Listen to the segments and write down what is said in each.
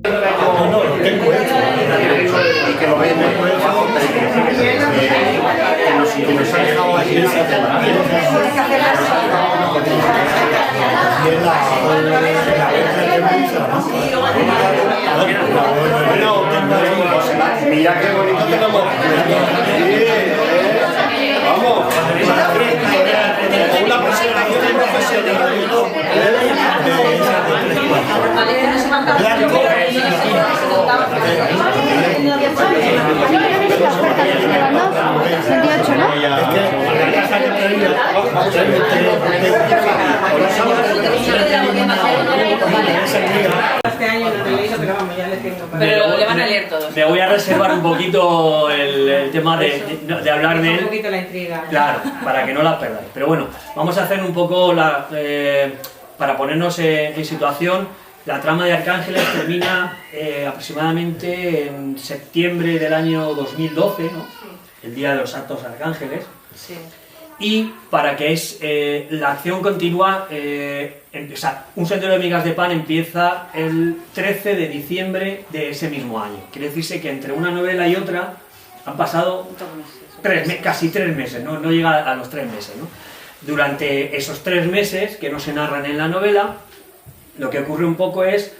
No, lo tengo hecho. Y que lo vemos que nos ha dejado aquí esa temporada. Mira qué bonito tenemos. Vamos. Una presentación profesional. Este año no lo he leído, pero vamos, ya le tengo. Pero le van a leer todos. Me voy a reservar un poquito el tema de hablar de él. Un poquito la intriga. Claro, para que no la perdáis. Pero bueno, vamos a hacer un poco para ponernos en situación. La trama de Arcángeles termina aproximadamente en septiembre del año 2012, ¿no? El día de los Santos Arcángeles. Sí. Y para que la acción continúa, Un sendero de migas de pan empieza el 13 de diciembre de ese mismo año. Quiere decirse que entre una novela y otra han pasado casi 3 meses, no llega a los 3 meses, ¿no? Durante esos 3 meses que no se narran en la novela, lo que ocurre un poco es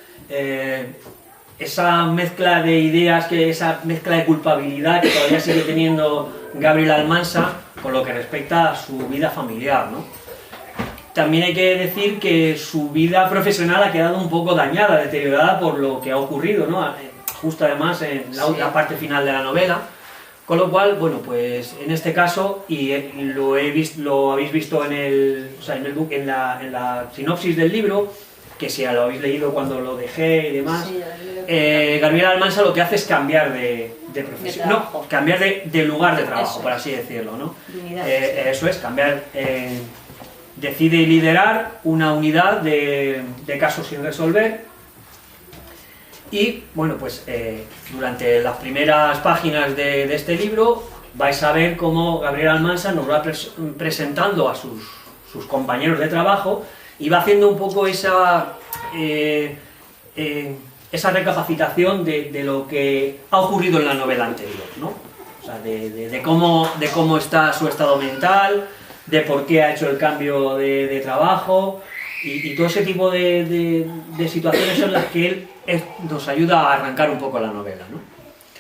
esa mezcla de ideas, esa mezcla de culpabilidad que todavía sigue teniendo Gabriel Almansa con lo que respecta a su vida familiar, ¿no? También hay que decir que su vida profesional ha quedado un poco dañada, deteriorada por lo que ha ocurrido, ¿no? Justo además en la parte final de la novela, con lo cual, bueno, pues en este caso, y lo habéis visto en la sinopsis del libro, que si lo habéis leído cuando lo dejé y demás, Sí, Gabriel Almansa lo que hace es cambiar de profesión, trabajo. no, cambiar de lugar de trabajo, Eso por es. así decirlo, ¿no? De unidad, Eso es, cambiar, decide liderar una unidad de casos sin resolver. Y bueno, pues durante las primeras páginas de este libro vais a ver cómo Gabriel Almansa nos va presentando a sus compañeros de trabajo y va haciendo un poco esa recapacitación de lo que ha ocurrido en la novela anterior, ¿no? O sea, de cómo está su estado mental, de por qué ha hecho el cambio de trabajo y todo ese tipo de situaciones son las que él nos ayuda a arrancar un poco la novela, ¿no?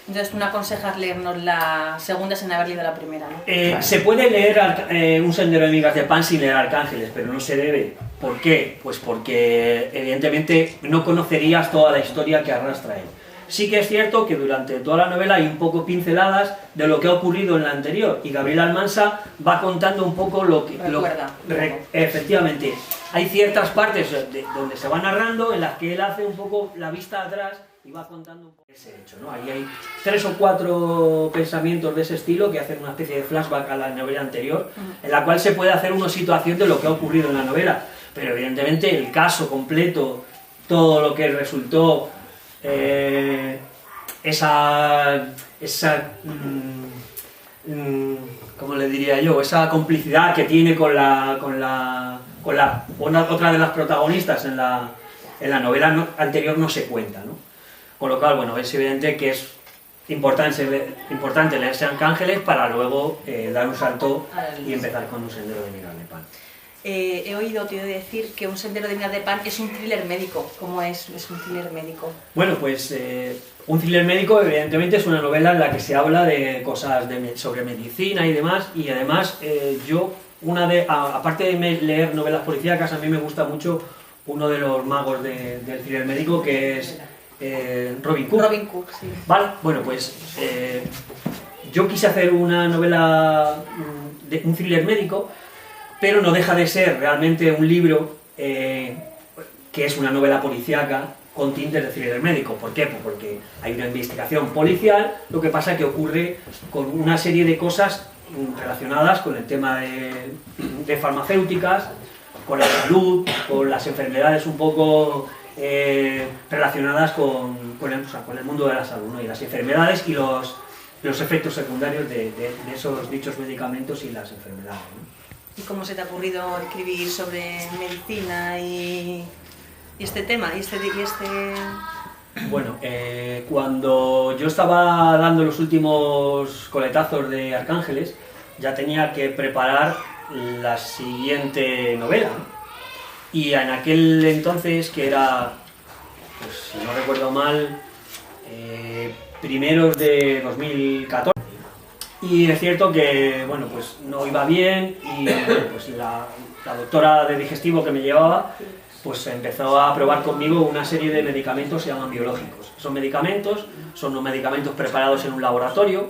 Entonces, tú no aconsejas leernos la segunda sin haber leído la primera, ¿no? Se puede leer Un sendero de migas de pan sin leer Arcángeles, pero no se debe. ¿Por qué? Pues porque evidentemente no conocerías toda la historia que arrastra él. Sí que es cierto que durante toda la novela hay un poco pinceladas de lo que ha ocurrido en la anterior, y Gabriel Almansa va contando un poco lo que... Recuerda. Efectivamente, hay ciertas partes donde se va narrando en las que él hace un poco la vista atrás y va contando un poco ese hecho, ¿no? Ahí hay 3 o 4 pensamientos de ese estilo que hacen una especie de flashback a la novela anterior, en la cual se puede hacer una situación de lo que ha ocurrido en la novela, pero evidentemente el caso completo, todo lo que resultó, ¿cómo le diría yo? Esa complicidad que tiene con otra de las protagonistas en la novela anterior no se cuenta, ¿no? Con lo cual, bueno, es evidente que es importante leerse Arcángeles para luego dar un salto y empezar con Un sendero de migas de pan. He oído decir que Un sendero de migas de pan es un thriller médico. ¿Cómo es un thriller médico? Bueno, pues un thriller médico evidentemente es una novela en la que se habla de cosas sobre medicina y demás, y además yo, aparte de leer novelas policíacas, a mí me gusta mucho uno de los magos del thriller médico, que es Robin Cook. Robin Cook, sí. Vale, bueno, pues yo quise hacer una novela, un thriller médico, pero no deja de ser realmente un libro que es una novela policíaca con tintes de thriller médico. ¿Por qué? Pues porque hay una investigación policial, lo que pasa es que ocurre con una serie de cosas relacionadas con el tema de farmacéuticas, con la salud, con las enfermedades un poco relacionadas con el mundo de la salud, ¿no? Y las enfermedades y los efectos secundarios de esos dichos medicamentos y las enfermedades, ¿no? ¿Y cómo se te ha ocurrido escribir sobre medicina y este tema? Bueno, cuando yo estaba dando los últimos coletazos de Arcángeles, ya tenía que preparar la siguiente novela, ¿no? Y en aquel entonces, que era, pues si no recuerdo mal, primeros de 2014, y es cierto que, bueno, pues no iba bien y bueno, pues la doctora de digestivo que me llevaba, pues empezó a probar conmigo una serie de medicamentos que se llaman biológicos. Esos medicamentos son unos medicamentos preparados en un laboratorio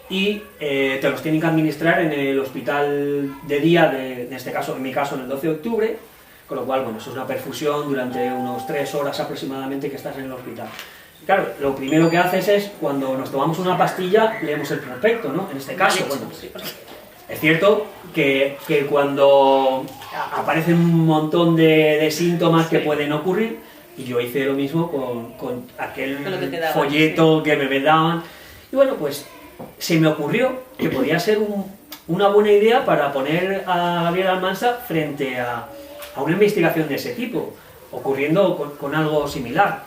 y te los tienen que administrar en el hospital de día, en este caso, en mi caso, en el 12 de octubre, con lo cual, bueno, eso es una perfusión durante unos 3 horas aproximadamente que estás en el hospital. Claro, lo primero que haces es, cuando nos tomamos una pastilla, leemos el prospecto, ¿no? En este caso, bueno, es cierto que cuando aparecen un montón de síntomas que pueden ocurrir, y yo hice lo mismo con aquel folleto que me daban, y bueno, pues se me ocurrió que podía ser una buena idea para poner a Gabriel Almansa frente a una investigación de ese tipo, ocurriendo con algo similar.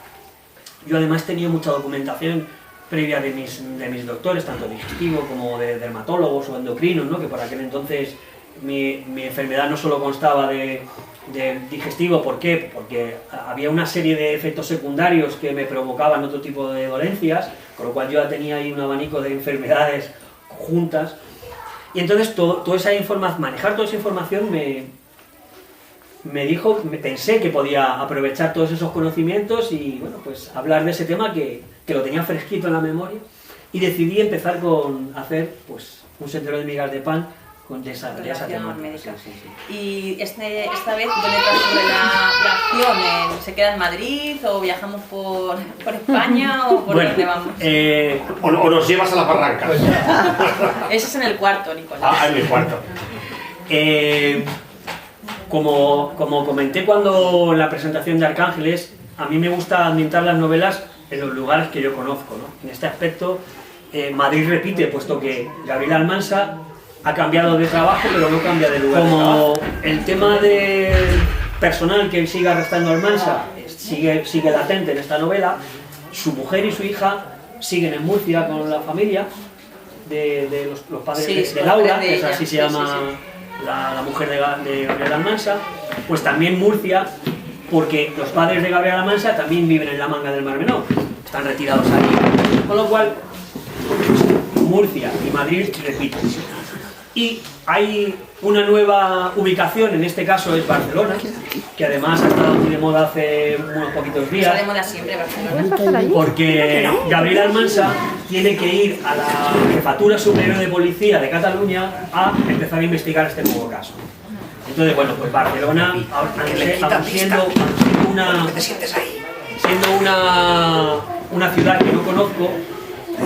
Yo además tenía mucha documentación previa de mis doctores, tanto digestivo como de dermatólogos o endocrinos, ¿no? Que por aquel entonces mi enfermedad no solo constaba de digestivo. ¿Por qué? Porque había una serie de efectos secundarios que me provocaban otro tipo de dolencias, con lo cual yo ya tenía ahí un abanico de enfermedades juntas. Y entonces toda esa información, manejar toda esa información pensé que podía aprovechar todos esos conocimientos y, bueno, pues hablar de ese tema que lo tenía fresquito en la memoria, y decidí empezar con hacer, pues, un sendero de migas de pan de esa temática. Sí. Y esta vez, ¿dónde transcurre la acción? ¿Se queda en Madrid o viajamos por España o por dónde vamos? O nos llevas a las barrancas. Eso es en el cuarto, Nicolás. En el cuarto. Como comenté cuando en la presentación de Arcángeles, a mí me gusta ambientar las novelas en los lugares que yo conozco, ¿no? En este aspecto, Madrid repite, puesto que Gabriel Almansa ha cambiado de trabajo, pero no cambia de lugar. Como el tema personal que sigue arrastrando Almansa sigue latente en esta novela, su mujer y su hija siguen en Murcia con la familia de los padres de Laura, que es así se llama. La mujer de Gabriel Almansa, pues también Murcia, porque los padres de Gabriel Almansa también viven en la Manga del Mar Menor, están retirados ahí, con lo cual Murcia y Madrid repiten. Y hay una nueva ubicación, en este caso es Barcelona, que además ha estado muy de moda hace unos poquitos días. Está de moda siempre Barcelona. Porque Gabriel Almansa tiene que ir a la Jefatura Superior de Policía de Cataluña a empezar a investigar este nuevo caso. Entonces, bueno, pues Barcelona, siendo una ciudad que no conozco,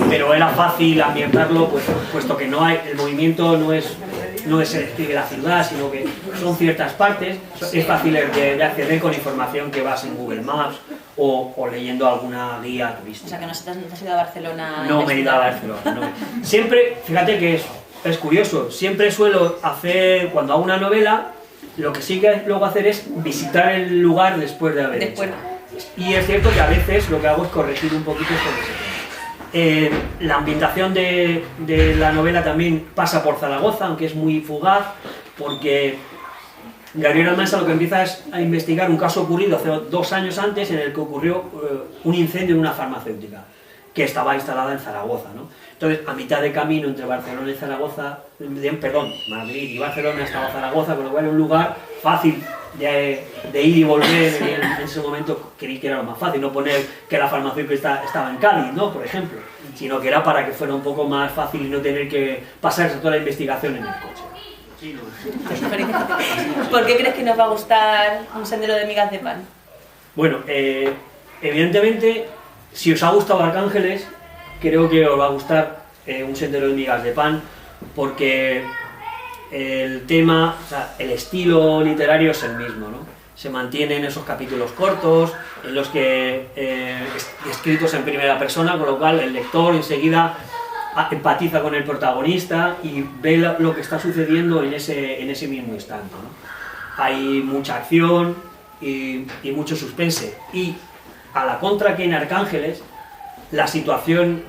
pero era fácil ambientarlo, pues, puesto que el movimiento no es de la ciudad, sino que son ciertas partes, es fácil de acceder con información que vas en Google Maps o leyendo alguna guía turística. O sea, que no has ido a Barcelona. No me he ido a Barcelona. No. Siempre, fíjate que es curioso, siempre suelo hacer, cuando hago una novela, lo que sí que luego hacer es visitar el lugar después de haber hecho. Y es cierto que a veces lo que hago es corregir un poquito sobre eso. La ambientación de la novela también pasa por Zaragoza, aunque es muy fugaz, porque Gabriel Almansa lo que empieza es a investigar un caso ocurrido hace 2 años antes, en el que ocurrió un incendio en una farmacéutica que estaba instalada en Zaragoza, ¿no? Entonces, a mitad de camino entre Barcelona y Zaragoza, Madrid y Barcelona estaba Zaragoza, con lo cual era un lugar fácil de ir y volver. En ese momento creí que era lo más fácil, no poner que la farmacéutica estaba en Cádiz, ¿no? Por ejemplo, sino que era para que fuera un poco más fácil y no tener que pasarse toda la investigación en el coche. ¿Por qué crees que nos va a gustar un sendero de migas de pan? Bueno, evidentemente, si os ha gustado Arcángeles, creo que os va a gustar un sendero de migas de pan, porque el tema, o sea, el estilo literario es el mismo, ¿no? Se mantienen esos capítulos cortos, en los que escritos en primera persona, con lo cual el lector enseguida empatiza con el protagonista y ve lo que está sucediendo en ese mismo instante, ¿no? Hay mucha acción y mucho suspense, y a la contra que en Arcángeles, la situación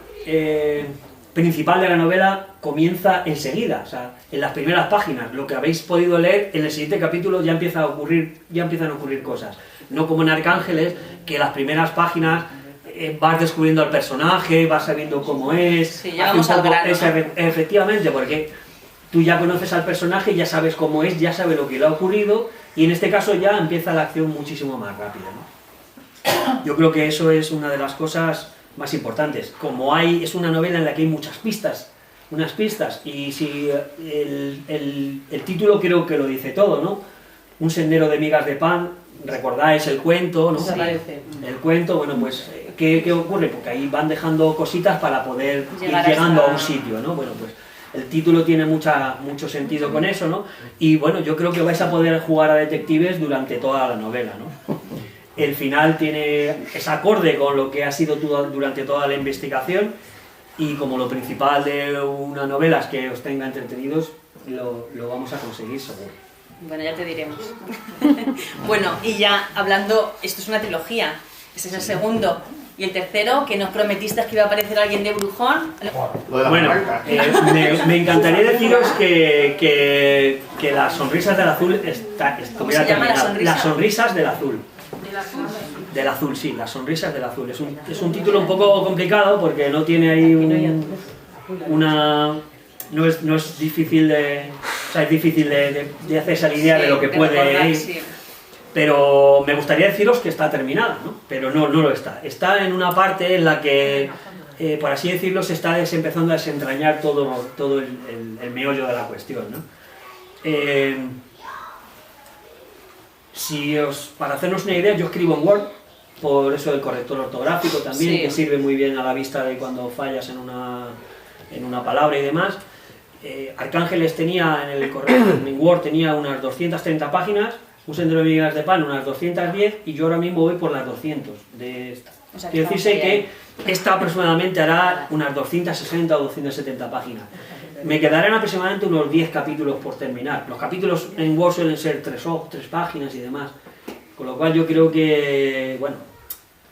principal de la novela comienza enseguida, o sea, en las primeras páginas, lo que habéis podido leer, en el siguiente capítulo ya empiezan a ocurrir cosas. No como en Arcángeles, que las primeras páginas vas descubriendo al personaje, vas sabiendo cómo es, sí, ya vamos al grano, ¿no? Efectivamente, porque tú ya conoces al personaje, ya sabes cómo es, ya sabes lo que le ha ocurrido, y en este caso ya empieza la acción muchísimo más rápida, ¿no? Yo creo que eso es una de las cosas más importantes. Como es una novela en la que hay muchas pistas, unas pistas, y si el título creo que lo dice todo, ¿no? Un sendero de migas de pan, recordáis el cuento, ¿no? Sí. El cuento, bueno, pues, ¿qué ocurre? Porque ahí van dejando cositas para poder ir Llegar llegando hasta- a un sitio, ¿no? Bueno, pues el título tiene mucho sentido con eso, ¿no? Y bueno, yo creo que vais a poder jugar a detectives durante toda la novela, ¿no? El final es acorde con lo que ha sido durante toda la investigación, y como lo principal de una novela es que os tenga entretenidos, lo vamos a conseguir seguro. Bueno, ya te diremos. Bueno, y ya hablando, esto es una trilogía, este es el segundo. Y el tercero, que nos prometiste que iba a aparecer alguien de Brujón. Lo de la Bueno, marca. me encantaría deciros que Las sonrisas del azul ¿Cómo se llama la sonrisa? Las sonrisas del azul. Del azul, sí, Las sonrisas del azul. Es un título un poco complicado porque no tiene ahí no es difícil de... O sea, es difícil de hacerse la idea Sí, de lo que de puede recordar, ir. sí. Pero me gustaría deciros que está terminada, ¿no? Pero no lo está. Está en una parte en la que, por así decirlo, se está empezando a desentrañar todo el meollo de la cuestión, ¿no? Para hacernos una idea, yo escribo en Word, por eso el corrector ortográfico también, Sí. que sirve muy bien a la vista de cuando fallas en una palabra y demás. Arcángeles tenía en Word tenía unas 230 páginas, Un sendero de migas de pan unas 210, y yo ahora mismo voy por las 200 de esta. O sea, que Quiero decirse estamos que esta aproximadamente hará unas 260 o 270 páginas. Me quedarán aproximadamente unos 10 capítulos por terminar. Los capítulos en Word suelen ser 3 páginas y demás. Con lo cual yo creo que, bueno,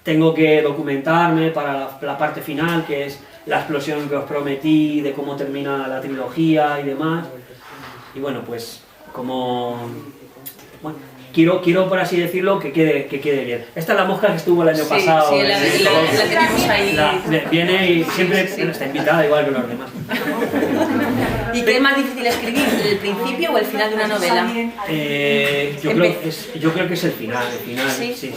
tengo que documentarme para la parte final, que es la explosión que os prometí, de cómo termina la trilogía y demás. Y bueno, pues como... Bueno, quiero por así decirlo, que quede bien. Esta es la mosca que estuvo el año pasado. Sí, la tenemos ahí. Viene y siempre está invitada igual que los demás. ¿Y qué es más difícil escribir, el principio o el final de una novela? Yo creo que es el final. Sí.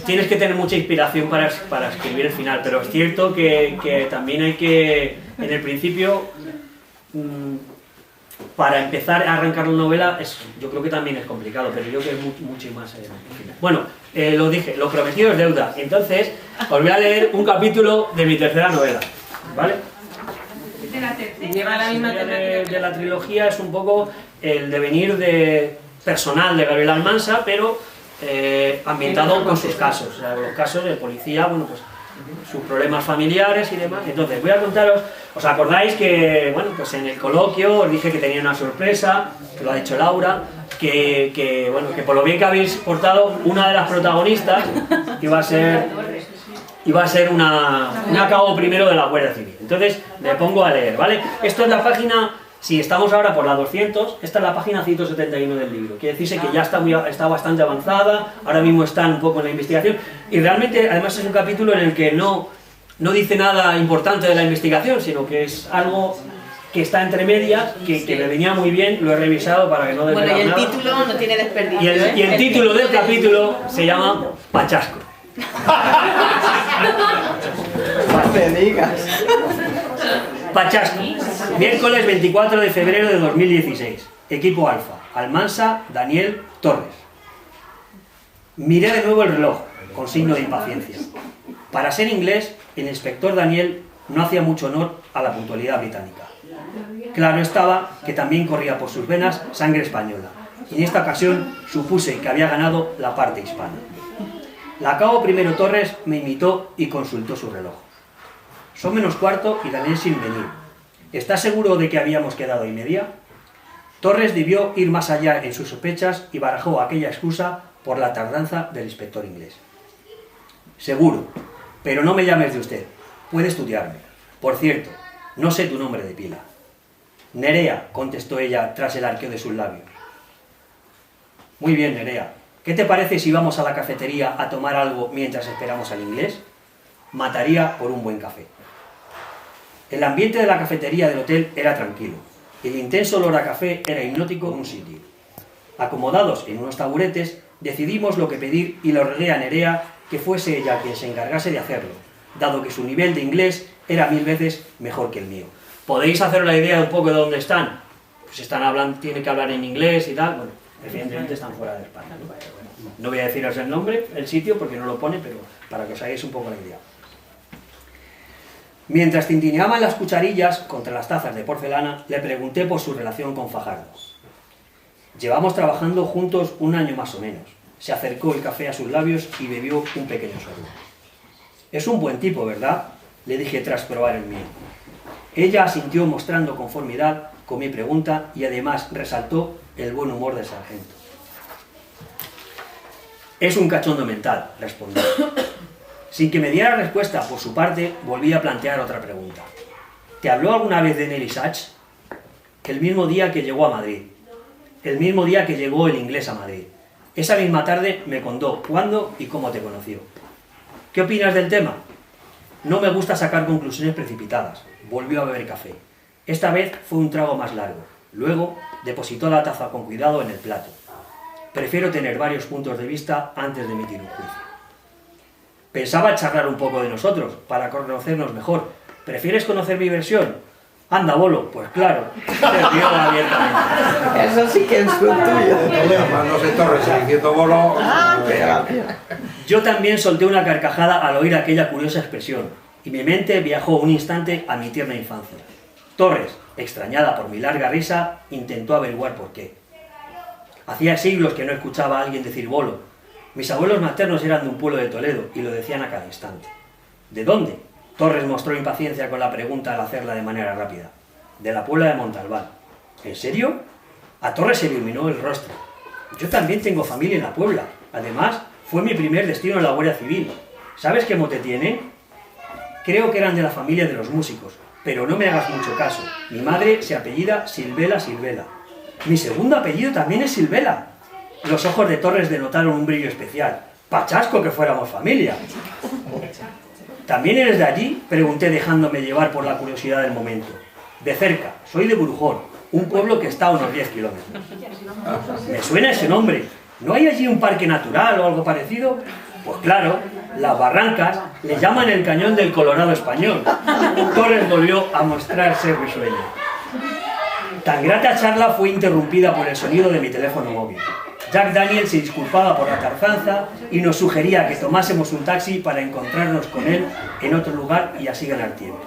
Tienes que tener mucha inspiración para escribir el final, pero es cierto que también hay que, en el principio, para empezar a arrancar la novela, yo creo que también es complicado, pero yo creo que es mucho más el final. Bueno, lo dije, lo prometido es deuda. Entonces, os voy a leer un capítulo de mi tercera novela, ¿vale? Lleva la misma de la trilogía es un poco el devenir personal de Gabriel Almansa, pero ambientado con sus casos, o sea, los casos de policía, bueno, pues sus problemas familiares y demás. Entonces voy a contaros, ¿os acordáis que, bueno, pues en el coloquio os dije que tenía una sorpresa, que lo ha dicho Laura, que bueno, que por lo bien que habéis portado, una de las protagonistas iba a ser una cabo primero de la Guardia Civil? Entonces me pongo a leer, ¿vale? Esto es la página, si estamos ahora por la 200, esta es la página 171 del libro. Quiere decirse que ya está bastante avanzada, ahora mismo están un poco en la investigación, y realmente además es un capítulo en el que no dice nada importante de la investigación, sino que es algo que está entre medias, que me venía muy bien, lo he revisado para que no desvelar Bueno, y el nada. título no tiene desperdicio. Y el título del capítulo se llama Pachasco. No me digas. Pachasco, miércoles 24 de febrero de 2016. Equipo Alfa, Almansa, Daniel, Torres. Miré de nuevo el reloj, con signo de impaciencia. Para ser inglés, el inspector Daniel no hacía mucho honor a la puntualidad británica. Claro estaba que también corría por sus venas sangre española, y en esta ocasión supuse que había ganado la parte hispana. La cabo primero Torres me imitó y consultó su reloj. Son menos cuarto y Daniel sin venir. ¿Estás seguro de que habíamos quedado y media? Torres debió ir más allá en sus sospechas y barajó aquella excusa por la tardanza del inspector inglés. Seguro, pero no me llames de usted. Puede estudiarme. Por cierto, no sé tu nombre de pila. Nerea, contestó ella tras el arqueo de sus labios. Muy bien, Nerea. ¿Qué te parece si vamos a la cafetería a tomar algo mientras esperamos al inglés? Mataría por un buen café. El ambiente de la cafetería del hotel era tranquilo. El intenso olor a café era hipnótico en un sitio. Acomodados en unos taburetes, decidimos lo que pedir y lo rogué a Nerea que fuese ella quien se encargase de hacerlo, dado que su nivel de inglés era 1000 veces mejor que el mío. ¿Podéis hacer la idea de un poco de dónde están? Pues están hablando, tienen que hablar en inglés y tal. Bueno, evidentemente están fuera de España. No voy a deciros el nombre, el sitio, porque no lo pone, pero para que os hagáis un poco la idea. Mientras tintineaban las cucharillas contra las tazas de porcelana, le pregunté por su relación con Fajardo. Llevamos trabajando juntos 1 año más o menos. Se acercó el café a sus labios y bebió un pequeño sorbo. Es un buen tipo, ¿verdad?, le dije tras probar el mío. Ella asintió mostrando conformidad con mi pregunta y además resaltó el buen humor del sargento. Es un cachondo mental, respondió. Sin que me diera respuesta por su parte, volví a plantear otra pregunta. ¿Te habló alguna vez de Nelly Sachs? El mismo día que llegó a Madrid. El mismo día que llegó el inglés a Madrid. Esa misma tarde me contó cuándo y cómo te conoció. ¿Qué opinas del tema? No me gusta sacar conclusiones precipitadas. Volvió a beber café. Esta vez fue un trago más largo. Luego depositó la taza con cuidado en el plato. Prefiero tener varios puntos de vista antes de emitir un juicio. Pensaba charlar un poco de nosotros, para conocernos mejor. ¿Prefieres conocer mi versión? Anda, bolo, pues claro. Se rió abiertamente. Eso sí que es lo tuyo. Llamándose Torres y diciendo bolo. Yo también solté una carcajada al oír aquella curiosa expresión, y mi mente viajó un instante a mi tierna infancia. Torres, extrañada por mi larga risa, intentó averiguar por qué. Hacía siglos que no escuchaba a alguien decir bolo. Mis abuelos maternos eran de un pueblo de Toledo y lo decían a cada instante. ¿De dónde? Torres mostró impaciencia con la pregunta al hacerla de manera rápida. De la Puebla de Montalbán. ¿En serio? A Torres se le iluminó el rostro. Yo también tengo familia en la Puebla. Además, fue mi primer destino en la Guardia Civil. ¿Sabes qué mote tiene? Creo que eran de la familia de los músicos, pero no me hagas mucho caso. Mi madre se apellida Silvela Silvela. Mi segundo apellido también es Silvela. Los ojos de Torres denotaron un brillo especial. ¡Pachasco que fuéramos familia! ¿También eres de allí?, pregunté dejándome llevar por la curiosidad del momento. De cerca, soy de Brujón, un pueblo que está a unos 10 kilómetros. Me suena ese nombre. ¿No hay allí un parque natural o algo parecido? Pues claro, las Barrancas le llaman el Cañón del Colorado español. Torres volvió a mostrarse risueño. Tan grata charla fue interrumpida por el sonido de mi teléfono móvil. Jack Daniel se disculpaba por la tardanza y nos sugería que tomásemos un taxi para encontrarnos con él en otro lugar y así ganar tiempo.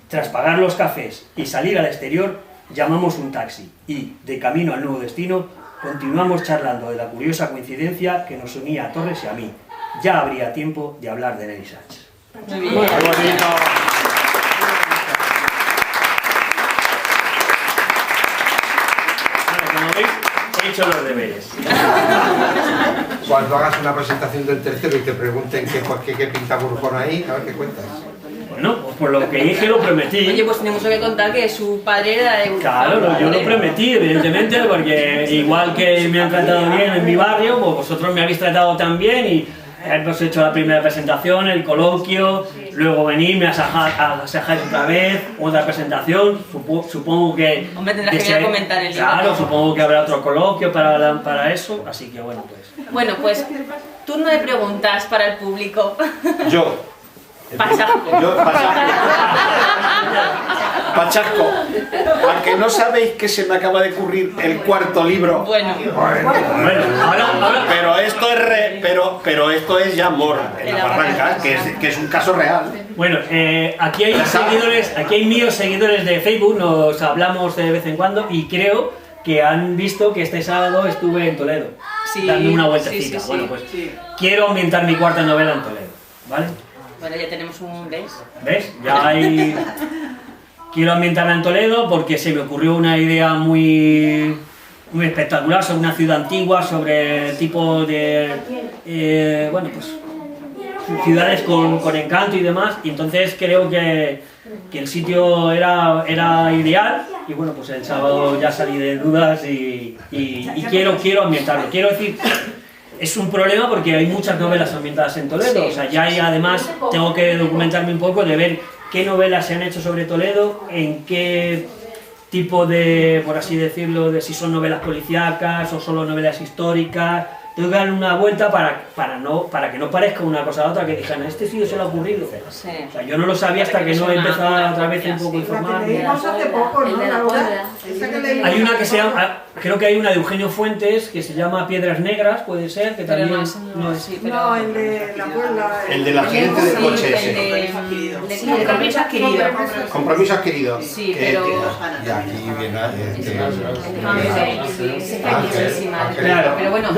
Tras pagar los cafés y salir al exterior, llamamos un taxi y, de camino al nuevo destino, continuamos charlando de la curiosa coincidencia que nos unía a Torres y a mí. Ya habría tiempo de hablar de Nelly Sachs. Muy bien. Muy bonito. Como veis, he hecho los deberes. Cuando hagas una presentación del tercero y te pregunten qué pinta Burjón ahí, a ver qué cuentas. Bueno, pues por lo que dije lo prometí. Oye, pues tenemos que contar que su padre era de... Claro, yo lo prometí, evidentemente, porque igual que me han tratado bien en mi barrio, pues vosotros me habéis tratado tan bien y hemos hecho la primera presentación, el coloquio, luego venir, me asajáis otra vez, otra presentación, supongo que... Hombre, tendrás que venir a comentar el libro. Claro, supongo que habrá otro coloquio para eso, así que bueno, pues... Bueno, pues, turno de preguntas para el público. Yo. Pachasco. Yo, Pachasco. Aunque no sabéis que se me acaba de ocurrir el cuarto libro. Bueno. Bueno, ahora... Pero esto es ya amor en las Barrancas, que es un caso real. Bueno, aquí hay seguidores, aquí hay míos seguidores de Facebook, nos hablamos de vez en cuando y creo que han visto que este sábado estuve en Toledo, dando una vueltecita. Sí. Bueno, pues quiero ambientar mi cuarta novela en Toledo, ¿vale? Bueno, ya tenemos un... ¿Ves? Ya hay... Quiero ambientarla en Toledo porque se me ocurrió una idea muy espectacular sobre una ciudad antigua, sobre el tipo de... bueno, pues ciudades con encanto y demás, y entonces creo que el sitio era ideal, y bueno, pues el sábado ya salí de dudas y quiero ambientarlo. Quiero decir, es un problema porque hay muchas novelas ambientadas en Toledo, o sea, ya hay, además tengo que documentarme un poco de ver qué novelas se han hecho sobre Toledo, en qué tipo de, por así decirlo, de si son novelas policíacas o solo novelas históricas. Tengo que darle una vuelta para que no parezca una cosa a la otra, que dijeran, a este sitio se le ha ocurrido. Sí. O sea, yo no lo sabía hasta que no empezaba otra vez un poco a informarme. Leímos hace poco, ¿no? Hay una que se llama, creo que hay una de Eugenio Fuentes que se llama Piedras Negras, puede ser, que también no es. No, el de la Puebla. El del accidente del coche ese. Compromiso adquirido. Compromiso adquirido. Sí, Que- pero... Y aquí viene Claro, Pero bueno,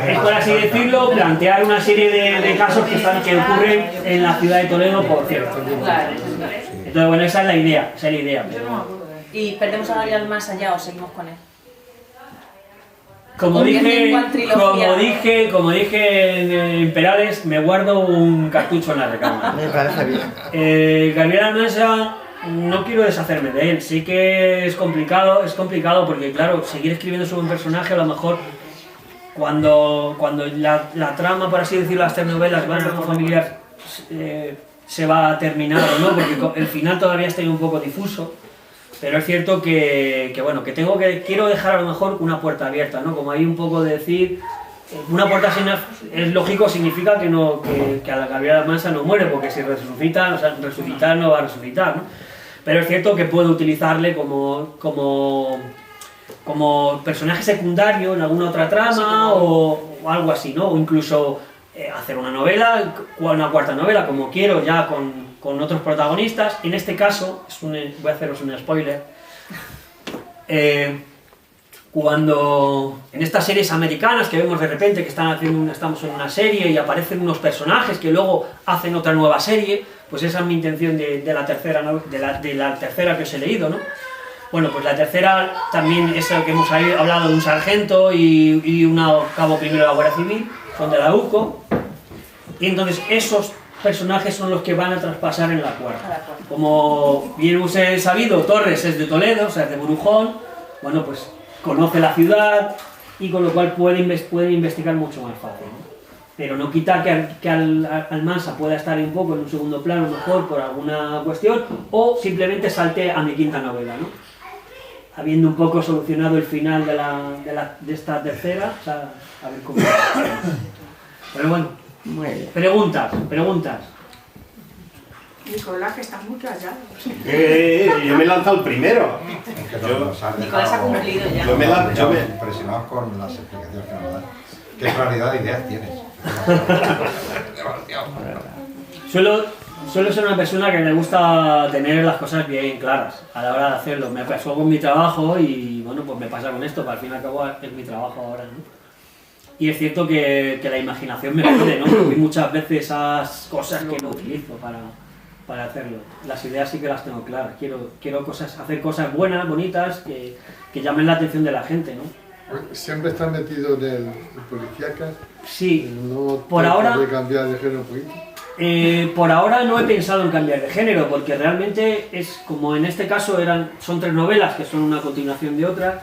es por así decirlo, plantear una serie de casos que ocurren en la ciudad de Toledo, por cierto. Claro. Entonces, bueno, esa es la idea, pero... ¿Y perdemos a Gabriel más allá o seguimos con él? Como dije en Perales, me guardo un cartucho en la recámara. Me parece bien. Gabriel Almansa, no quiero deshacerme de él, sí que es complicado porque claro, seguir escribiendo sobre un personaje a lo mejor cuando la trama, por así decirlo, las tres novelas van a algo familiar, se va a terminar o no, porque el final todavía está ahí un poco difuso. Pero es cierto que bueno, quiero dejar a lo mejor una puerta abierta, ¿no? Como hay un poco de decir, una puerta sin, es lógico, significa que a la Gabriel Almansa no muere, porque si resucita, o sea, resucitar no va a resucitar, ¿no? Pero es cierto que puedo utilizarle como personaje secundario en alguna otra trama o algo así, ¿no? O incluso hacer una novela, una cuarta novela, como quiero, ya con otros protagonistas. En este caso, voy a haceros un spoiler, cuando en estas series americanas que vemos de repente que estamos en una serie y aparecen unos personajes que luego hacen otra nueva serie, pues esa es mi intención de la tercera que os he leído, ¿no? Bueno, pues la tercera también es el que hemos hablado de un sargento y un cabo primero de la Guardia Civil, son de la UCO, y entonces esos personajes son los que van a traspasar en la cuarta. Como bien os he sabido, Torres es de Toledo, o sea, es de Burujón, bueno, pues conoce la ciudad y con lo cual puede investigar mucho más fácil, ¿no? Pero no quita que Almansa pueda estar un poco en un segundo plano mejor por alguna cuestión, o simplemente salte a mi quinta novela, ¿no? Habiendo un poco solucionado el final de esta tercera, o sea, a ver cómo... Pero bueno, Muy bien. preguntas. Nicolás, que está muy callado. Yo me he lanzado el primero. Nicolás ha cumplido ya. Yo me- Impresionados con las explicaciones que nos dan. Qué claridad de ideas tienes. Suelo ser una persona que le gusta tener las cosas bien claras a la hora de hacerlo. Me pasó con mi trabajo y bueno, pues me pasa con esto, para al fin y al cabo es mi trabajo ahora, ¿no? Y es cierto que la imaginación me pide, ¿no? Porque muchas veces esas cosas que no utilizo para hacerlo. Las ideas sí que las tengo claras. Quiero hacer cosas buenas, bonitas, que llamen la atención de la gente, ¿no? ¿Siempre estás metido en el policíaca? Sí, ¿No por ahora... de cambiar de género político? Por ahora no he pensado en cambiar de género, porque realmente es como en este caso son tres novelas que son una continuación de otra.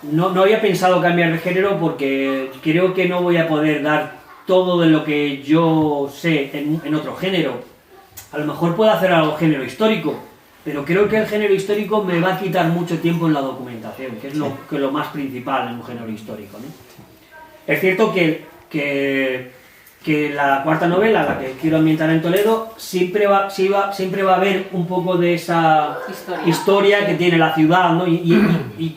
No había pensado cambiar de género porque creo que no voy a poder dar todo de lo que yo sé en otro género. A lo mejor puedo hacer algo género histórico, pero creo que el género histórico me va a quitar mucho tiempo en la documentación, que es lo más principal en un género histórico, ¿no? Es cierto que la cuarta novela, la que quiero ambientar en Toledo, siempre va a haber un poco de esa historia que tiene la ciudad, ¿no? Y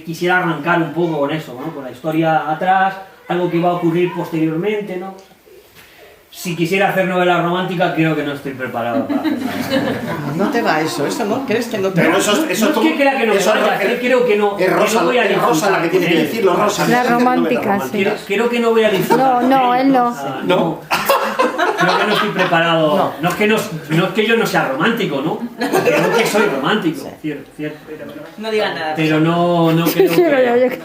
quisiera arrancar un poco con eso, ¿no? Con la historia atrás, algo que va a ocurrir posteriormente, ¿no? Si quisiera hacer novela romántica, creo que no estoy preparado para hacer nada. No te va eso ¿no? ¿Crees que no te Pero va? eso No es que crea que no me vaya, es que creo que no. Es Rosa, no voy a es Rosa la que tiene que decirlo, Rosa. La romántica, sí. Creo que no voy a disfrutar. No, él no. No. Creo que no estoy preparado. No es que yo no sea romántico, ¿no? Creo que soy romántico. Cierto. No digan nada. Pero no creo que...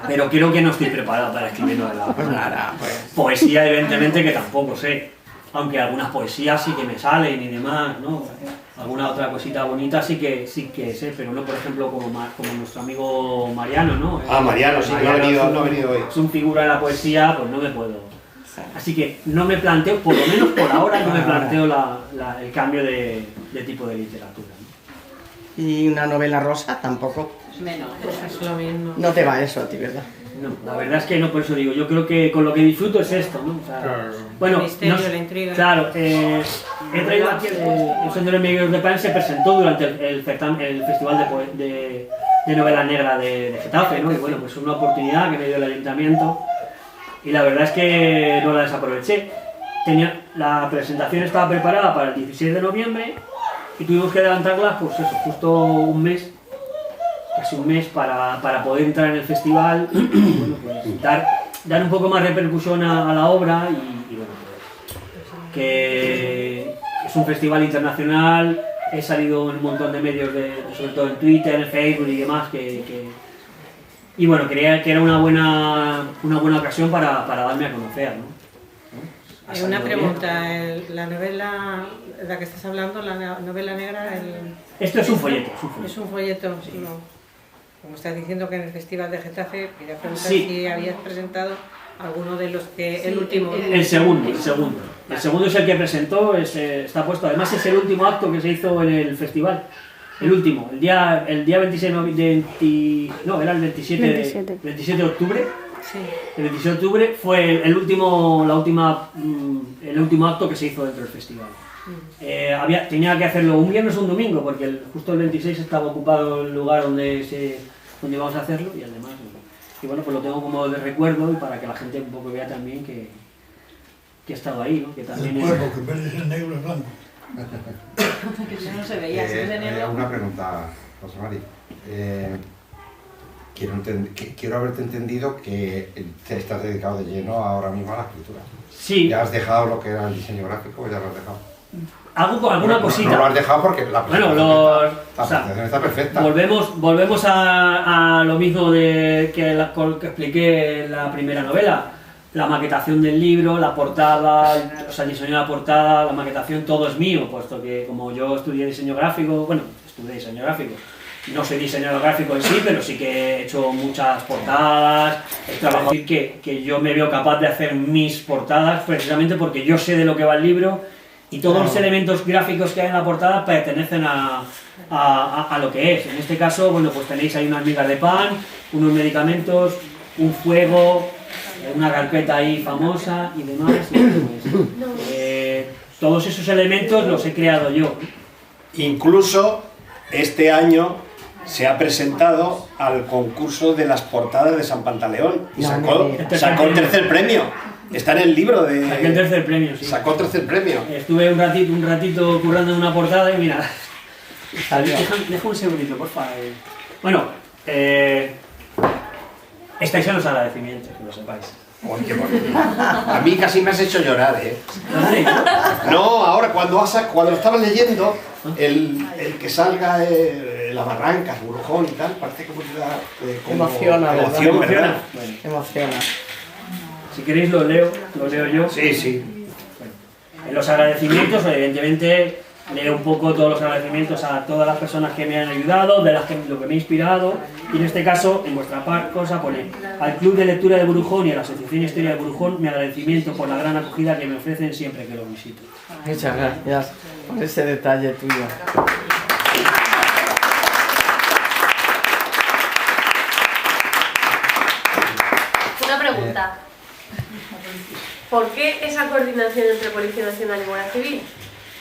pero creo que no estoy preparado para escribir novela. Pues nada, pues. Poesía, evidentemente, que tampoco sé. Aunque algunas poesías sí que me salen y demás, ¿no? Alguna otra cosita bonita sí que sé, pero no, por ejemplo, como nuestro amigo Mariano, ¿no? Mariano, sí, no ha venido hoy. Es un figura de la poesía, pues no me puedo. Así que no me planteo, por lo menos por ahora, no me planteo el cambio de tipo de literatura, ¿no? ¿Y una novela rosa? Tampoco. Menos. Pues es lo mismo. No te va eso a ti, ¿verdad? No, la verdad es que no, por eso digo, yo creo que con lo que disfruto es esto, ¿no? O sea, Claro. bueno, El misterio, la intriga. Claro, he traído aquí el Sendero de Medios de Pan, se presentó durante el Festival de Novela Negra de Getafe, ¿no? Y bueno, pues una oportunidad que me dio el ayuntamiento y la verdad es que no la desaproveché. La presentación estaba preparada para el 16 de noviembre y tuvimos que adelantarla, pues eso, justo un mes. Casi un mes para poder entrar en el festival y bueno, pues dar un poco más repercusión a la obra y bueno, pues, que es un festival internacional, he salido en un montón de medios, sobre todo en Twitter, en Facebook y demás, y bueno, creía que era una buena ocasión para darme a conocer, ¿no? ¿Ha Una salido pregunta, la novela de la que estás hablando, la novela negra, Esto es un folleto, es un folleto, no. Como estás diciendo que en el Festival de Getafe, quería preguntar Sí. si habías presentado alguno de los que, el último. El segundo. El segundo es el que presentó, está puesto, además es el último acto que se hizo en el festival. El último, el día 27 de octubre. Sí. El 27 de octubre fue el último acto que se hizo dentro del festival. Tenía que hacerlo un viernes o un domingo, porque justo el 26 estaba ocupado el lugar donde íbamos a hacerlo y además, y bueno, pues lo tengo como de recuerdo y para que la gente un poco vea también que he estado ahí, ¿no? Que también el cuerpo, que en vez de ser negro es blanco. Que eso no se veía, si es de negro. Una pregunta, José Mari. Quiero haberte entendido que te estás dedicado de lleno ahora mismo a la escritura. Sí. ¿Ya has dejado lo que era el diseño gráfico o ya lo has dejado? Hago alguna cosita. No lo has dejado porque la presentación está perfecta. Volvemos a lo mismo que expliqué en la primera novela. La maquetación del libro, la portada, el diseño de la portada, la maquetación, todo es mío, puesto que como yo estudié diseño gráfico, no soy diseñador gráfico en sí, pero sí que he hecho muchas portadas, he trabajado, que yo me veo capaz de hacer mis portadas precisamente porque yo sé de lo que va el libro y todos los elementos gráficos que hay en la portada pertenecen a lo que es. En este caso, bueno, pues tenéis ahí unas migas de pan, unos medicamentos, un fuego, una carpeta ahí famosa y demás. Y pues, todos esos elementos los he creado yo. Incluso este año se ha presentado al concurso de las portadas de San Pantaleón y sacó el tercer premio. Está en el libro de... Saqué el tercer premio, sí. Sacó el tercer premio. Estuve un ratito currando en una portada y mira... Deja un segundito, por favor. Bueno, estáis en los agradecimientos, que lo sepáis. Uy, qué bonito. A mí casi me has hecho llorar, ¿eh? ¿Dónde? No, ahora cuando lo estabas leyendo, el que salga la barranca, el Burujón y tal, parece como que da Emociona, emoción, ¿verdad? Bueno, Emociona. si queréis lo leo yo. Sí, sí. Bueno, en los agradecimientos, evidentemente, leo un poco todos los agradecimientos a todas las personas que me han ayudado, de lo que me ha inspirado, y en este caso, en vuestra cosa pone al Club de Lectura de Burujón y a la Asociación Historia de Burujón mi agradecimiento por la gran acogida que me ofrecen siempre que lo visito. Muchas gracias por ese detalle tuyo. Una pregunta. ¿Por qué esa coordinación entre Policía Nacional y Guardia Civil?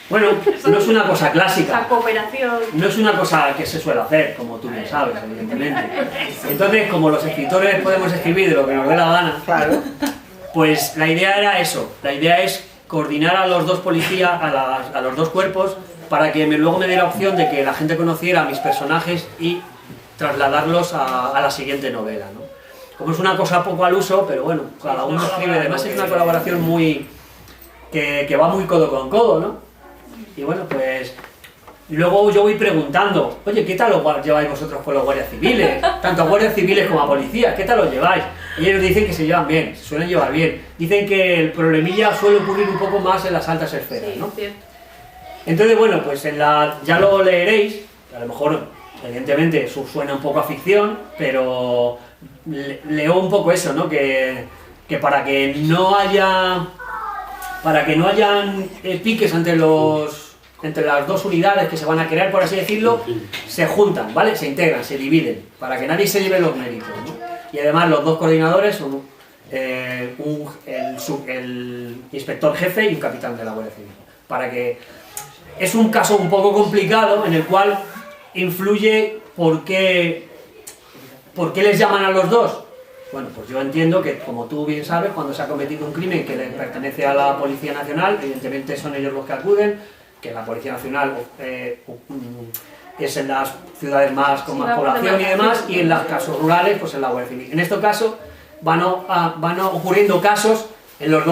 Bueno, no es una cosa Esa clásica, cooperación. no es una cosa que se suele hacer, como tú bien sabes, evidentemente. Entonces, como los escritores podemos escribir de lo que nos dé la gana, Claro. pues la idea era eso, la idea es coordinar a los dos policías, a los dos cuerpos, para que luego me diera opción de que la gente conociera a mis personajes y trasladarlos a la siguiente novela, ¿no? Como es una cosa poco al uso, pero bueno, cada uno escribe, además es una colaboración muy que va muy codo con codo, ¿no? Y bueno, pues luego yo voy preguntando, oye, ¿qué tal lo lleváis vosotros con los guardias civiles? Tanto a guardias civiles como a policías, ¿qué tal los lleváis? Y ellos dicen que se llevan bien, se suelen llevar bien. Dicen que el problemilla suele ocurrir un poco más en las altas esferas, ¿no? Entonces, bueno, pues ya lo leeréis, a lo mejor, evidentemente, suena un poco a ficción, pero leo un poco eso, ¿no? Que para que no hayan piques entre las dos unidades que se van a crear, por así decirlo, se juntan, ¿vale? Se integran, se dividen, para que nadie se lleve los méritos, ¿no? Y además los dos coordinadores son el inspector jefe y un capitán de la Guardia Civil. Para que... Es un caso un poco complicado en el cual influye por qué les llaman a los dos. Bueno, pues yo entiendo que, como tú bien sabes, cuando se ha cometido un crimen que le pertenece a la Policía Nacional, evidentemente son ellos los que acuden, que la Policía Nacional es en las ciudades más con más población y demás, y en los casos rurales, pues en la Guardia Civil. En este caso van ocurriendo casos en los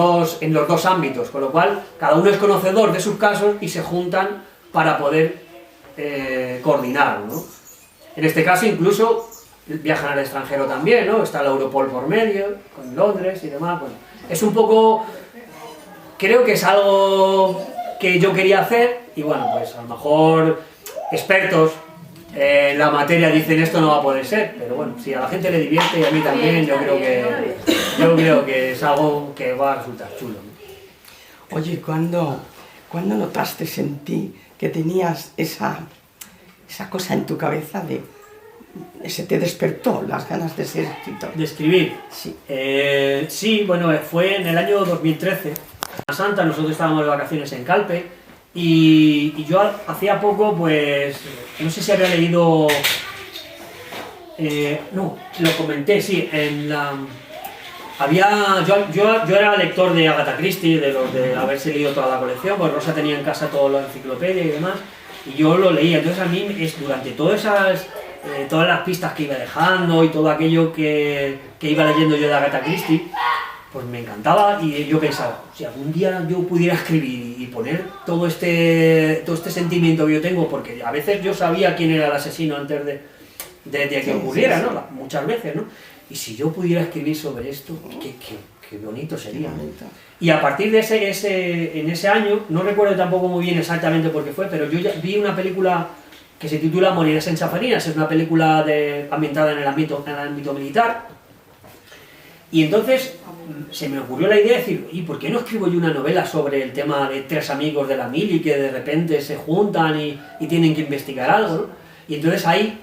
dos ámbitos, con lo cual cada uno es conocedor de sus casos y se juntan para poder coordinar, ¿no? En este caso incluso viajan al extranjero también, ¿no? Está la Europol por medio, con Londres y demás. Bueno, es un poco... Creo que es algo que yo quería hacer y bueno, pues a lo mejor expertos en la materia dicen esto no va a poder ser, pero bueno, si a la gente le divierte y a mí también, yo creo que es algo que va a resultar chulo. Oye, ¿cuándo notaste en ti que tenías esa cosa en tu cabeza de... se te despertó las ganas de ser escritor? ¿De escribir? Sí. Sí, bueno, fue en el año 2013, en Santa, nosotros estábamos de vacaciones en Calpe, y yo hacía poco, pues, no sé si había leído... no, lo comenté, sí, yo era lector de Agatha Christie, de haberse leído toda la colección, pues Rosa tenía en casa toda la enciclopedia y demás, y yo lo leía. Entonces a mí, durante todas las pistas que iba dejando y todo aquello que iba leyendo yo de Agatha Christie, pues me encantaba, y yo pensaba, si algún día yo pudiera escribir y poner todo este sentimiento que yo tengo, porque a veces yo sabía quién era el asesino antes de que ocurriera, ¿no? Muchas veces, ¿no? Y si yo pudiera escribir sobre esto, qué bonito sería, ¿no? Y a partir de en ese año, no recuerdo tampoco muy bien exactamente por qué fue, pero yo ya vi una película que se titula Morirás en chafarinas, es una película ambientada en el ámbito militar, y entonces se me ocurrió la idea de decir, ¿y por qué no escribo yo una novela sobre el tema de tres amigos de la mili que de repente se juntan y tienen que investigar algo, ¿no? Y entonces ahí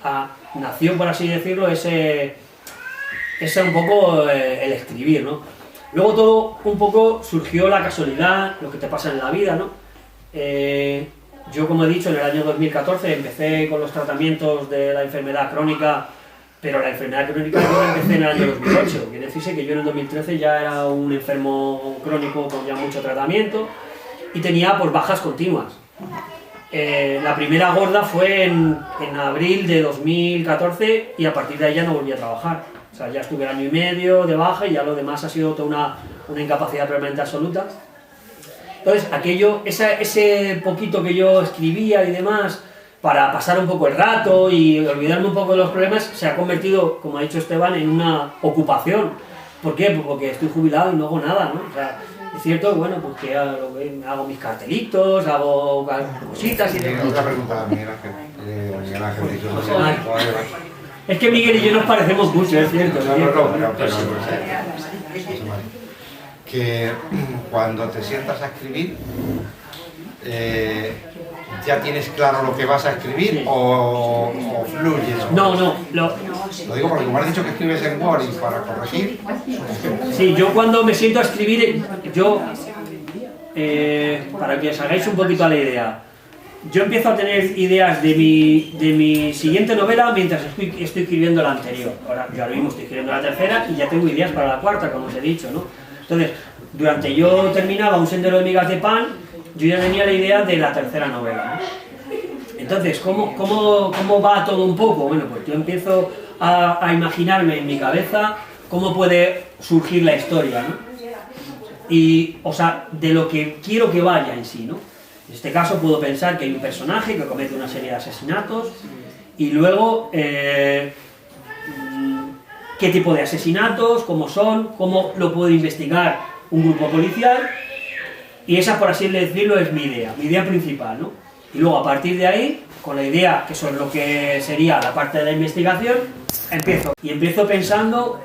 nació, por así decirlo, ese un poco el escribir, ¿no? Luego todo un poco surgió la casualidad, lo que te pasa en la vida, ¿no? Yo, como he dicho, en el año 2014 empecé con los tratamientos de la enfermedad crónica, pero la enfermedad crónica yo la empecé en el año 2008, quiere decirse que yo en el 2013 ya era un enfermo crónico con ya mucho tratamiento y tenía pues bajas continuas. La primera gorda fue en abril de 2014 y a partir de ahí ya no volví a trabajar. O sea, ya estuve el año y medio de baja y ya lo demás ha sido toda una incapacidad permanente absoluta. Entonces, ese poquito que yo escribía y demás, para pasar un poco el rato y olvidarme un poco de los problemas, se ha convertido, como ha dicho Esteban, en una ocupación. ¿Por qué? Pues porque estoy jubilado y no hago nada, ¿no? O sea, es cierto, bueno, pues que hago mis cartelitos, hago cositas y demás. Otra pregunta a Miguel Ángel. Es que Miguel y yo nos parecemos mucho, es cierto. Que cuando te sientas a escribir, ¿ya tienes claro lo que vas a escribir, sí, o fluyes? No. Lo digo porque como has dicho que escribes en Word y para corregir... Sí, yo cuando me siento a escribir, para que os hagáis un poquito a la idea, yo empiezo a tener ideas de mi siguiente novela mientras estoy escribiendo la anterior. Ahora, yo ahora mismo estoy escribiendo la tercera y ya tengo ideas para la cuarta, como os he dicho, ¿no? Entonces, durante yo terminaba Un sendero de migas de pan, yo ya tenía la idea de la tercera novela, ¿no? Entonces, ¿cómo va todo un poco? Bueno, pues yo empiezo a imaginarme en mi cabeza cómo puede surgir la historia, ¿no? Y, o sea, de lo que quiero que vaya en sí, ¿no? En este caso puedo pensar que hay un personaje que comete una serie de asesinatos y luego qué tipo de asesinatos, cómo son, cómo lo puede investigar un grupo policial, y esa, por así decirlo, es mi idea principal, ¿no? Y luego a partir de ahí, con la idea, que son lo que sería la parte de la investigación, empiezo pensando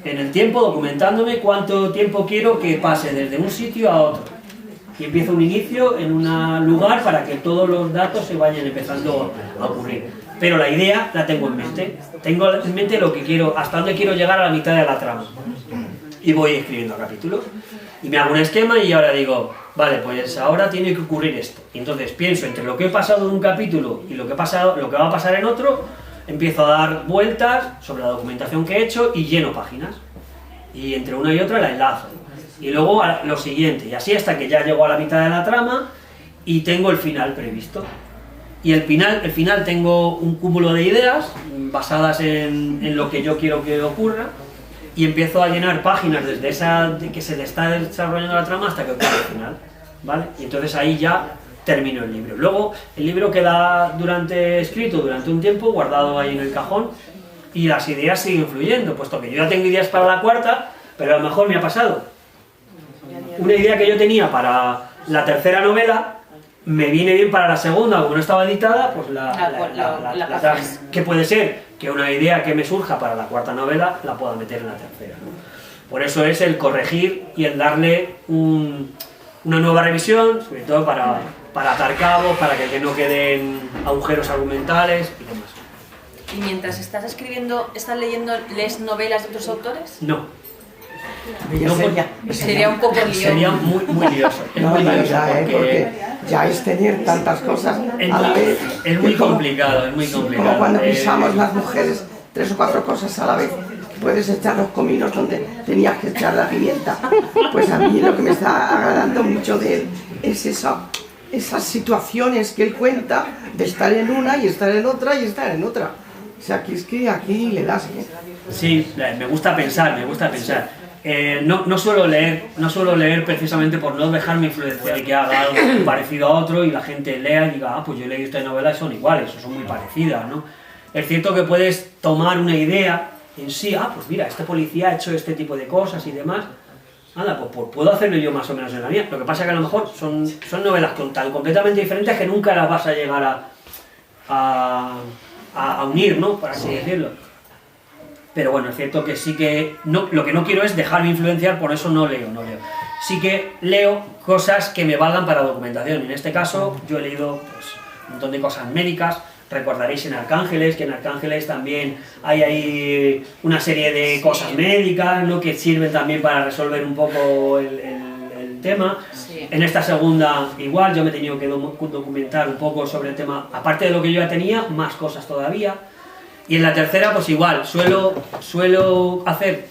en el tiempo, documentándome cuánto tiempo quiero que pase desde un sitio a otro. Y empiezo un inicio en un lugar para que todos los datos se vayan empezando a ocurrir. Pero la idea la tengo en mente. Tengo en mente lo que quiero, hasta dónde quiero llegar a la mitad de la trama. Y voy escribiendo capítulos. Y me hago un esquema y ahora digo, vale, pues ahora tiene que ocurrir esto. Y entonces pienso entre lo que he pasado en un capítulo y lo que va a pasar en otro, empiezo a dar vueltas sobre la documentación que he hecho y lleno páginas. Y entre una y otra la enlazo. Y luego a lo siguiente, y así hasta que ya llego a la mitad de la trama y tengo el final previsto. Y el final tengo un cúmulo de ideas basadas en lo que yo quiero que ocurra, y empiezo a llenar páginas desde esa de que se le está desarrollando la trama hasta que ocurre el final, ¿vale? Y entonces ahí ya termino el libro. Luego el libro queda escrito durante un tiempo, guardado ahí en el cajón, y las ideas siguen fluyendo, puesto que yo ya tengo ideas para la cuarta, pero a lo mejor me ha pasado una idea que yo tenía para la tercera novela, me viene bien para la segunda, como no estaba editada, pues que puede ser que una idea que me surja para la cuarta novela la pueda meter en la tercera, ¿no? Por eso es el corregir y el darle una nueva revisión, sobre todo para atar cabos, para que no queden agujeros argumentales y demás. ¿Y mientras estás escribiendo, lees novelas de otros autores? No. Sería un poco lioso. Sería muy lioso. Porque ya es tener tantas cosas a la vez. Es muy complicado, es muy complicado. Como cuando pisamos las mujeres 3 o 4 cosas a la vez. Puedes echar los cominos donde tenías que echar la pimienta. Pues a mí lo que me está agradando mucho de él es esas situaciones que él cuenta de estar en una y estar en otra y estar en otra. O sea, que es que aquí le das. Sí, me gusta pensar. No suelo leer precisamente por no dejarme influenciar y que haga algo parecido a otro y la gente lea y diga, pues yo he leído esta novela y son iguales, o son muy parecidas, ¿no? Es cierto que puedes tomar una idea en sí, pues mira, este policía ha hecho este tipo de cosas y demás, pues puedo hacerlo yo más o menos en la mía. Lo que pasa es que a lo mejor son novelas tan completamente diferentes que nunca las vas a llegar a unir, ¿no? Por así decirlo. Pero bueno, es cierto que sí que lo que no quiero es dejarme influenciar, por eso no leo. Sí que leo cosas que me valgan para documentación. En este caso, yo he leído pues, un montón de cosas médicas. Recordaréis en Arcángeles, que en Arcángeles también hay ahí una serie de cosas médicas, ¿no? Que sirven también para resolver un poco el tema. Sí. En esta segunda igual, yo me he tenido que documentar un poco sobre el tema, aparte de lo que yo ya tenía, más cosas todavía. Y en la tercera, pues igual, suelo hacer,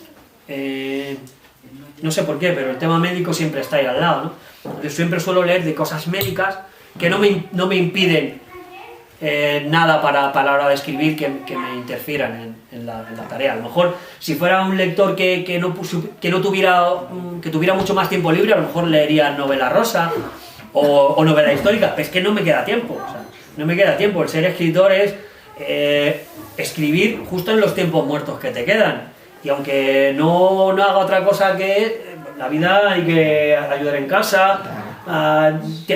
no sé por qué, pero el tema médico siempre está ahí al lado, ¿no? Yo siempre suelo leer de cosas médicas que no me impiden nada para la hora de escribir que me interfieran en la tarea. A lo mejor, si fuera un lector que tuviera mucho más tiempo libre, a lo mejor leería novela rosa o novela histórica, pero es que no me queda tiempo, o sea, no me queda tiempo. El ser escritor es escribir justo en los tiempos muertos que te quedan, y aunque no haga otra cosa que la vida, hay que ayudar en casa,